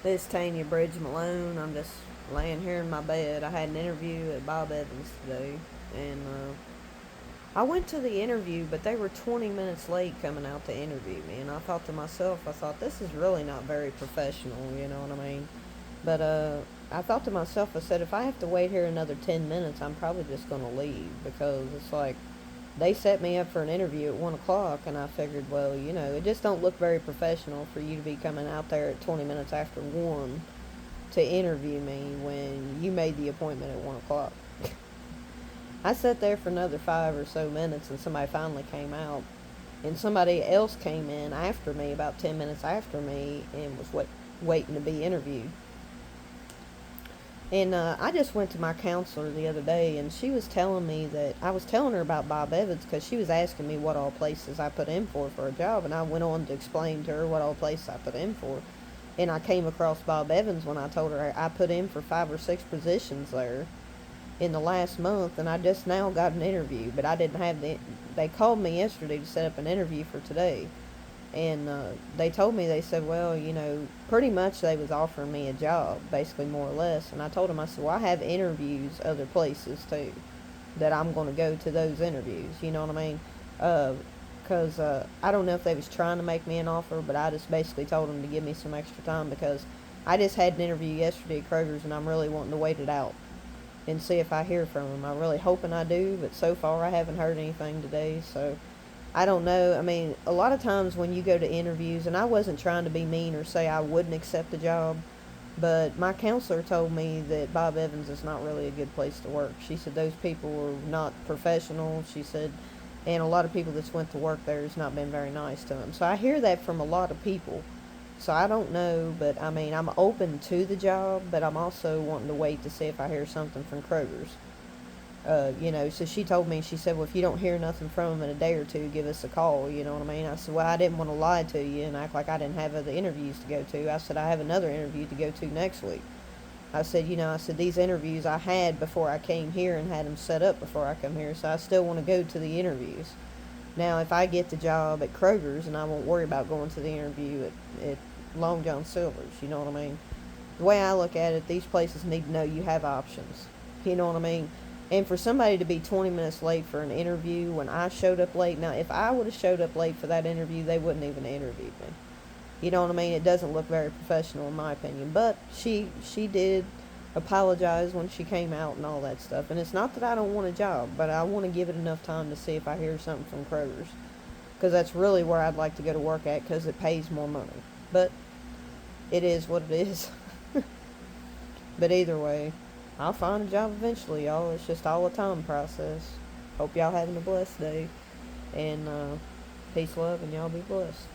This is Tanya Bridge Malone. I'm just laying here in my bed. I had an interview at Bob Evans today, and I went to the interview, but they were 20 minutes late coming out to interview me. And I thought to myself, I thought, this is really not very professional, you know what I mean? But I thought to myself, I said, if I have to wait here another 10 minutes, I'm probably just going to leave because it's like they set me up for an interview at 1 o'clock, and I figured, well, it just don't look very professional for you to be coming out there at 20 minutes after 1 to interview me when you made the appointment at 1 o'clock. I sat there for another 5 or so minutes, and somebody finally came out. And somebody else came in after me, about 10 minutes after me, and was waiting to be interviewed. And I just went to my counselor the other day, and she was telling me that I was telling her about Bob Evans because she was asking me what all places I put in for a job, and I went on to explain to her what all places I put in for. And I came across Bob Evans when I told her I put in for 5 or 6 positions there in the last month, and I just now got an interview, but I didn't have they called me yesterday to set up an interview for today. And they told me, they said, well, pretty much they was offering me a job, basically, more or less. And I told them, I said, well, I have interviews other places too, that I'm going to go to those interviews, you know what I mean? Because I don't know if they was trying to make me an offer, but I just basically told them to give me some extra time because I just had an interview yesterday at Kroger's, and I'm really wanting to wait it out and see if I hear from them. I'm really hoping I do, but so far I haven't heard anything today, so I don't know. I mean, a lot of times when you go to interviews, and I wasn't trying to be mean or say I wouldn't accept a job, but my counselor told me that Bob Evans is not really a good place to work. She said those people are not professional. She said, and a lot of people that's went to work there has not been very nice to them. So I hear that from a lot of people. So I don't know, but I mean, I'm open to the job, but I'm also wanting to wait to see if I hear something from Kroger's. So she told me, she said, well, if you don't hear nothing from them in a day or two, give us a call, you know what I mean? I said, well, I didn't want to lie to you and act like I didn't have other interviews to go to. I said, I have another interview to go to next week. I said, these interviews I had before I came here and had them set up before I come here, so I still want to go to the interviews. Now, if I get the job at Kroger's, and I won't worry about going to the interview at Long John Silver's, you know what I mean? The way I look at it, these places need to know you have options. You know what I mean? And for somebody to be 20 minutes late for an interview when I showed up late, now if I would have showed up late for that interview, they wouldn't even interview me. You know what I mean? It doesn't look very professional in my opinion. But she did apologize when she came out and all that stuff. And it's not that I don't want a job, but I want to give it enough time to see if I hear something from Kroger's. Because that's really where I'd like to go to work at because it pays more money. But it is what it is. But either way, I'll find a job eventually, y'all. It's just all a time process. Hope y'all having a blessed day. And peace, love, and y'all be blessed.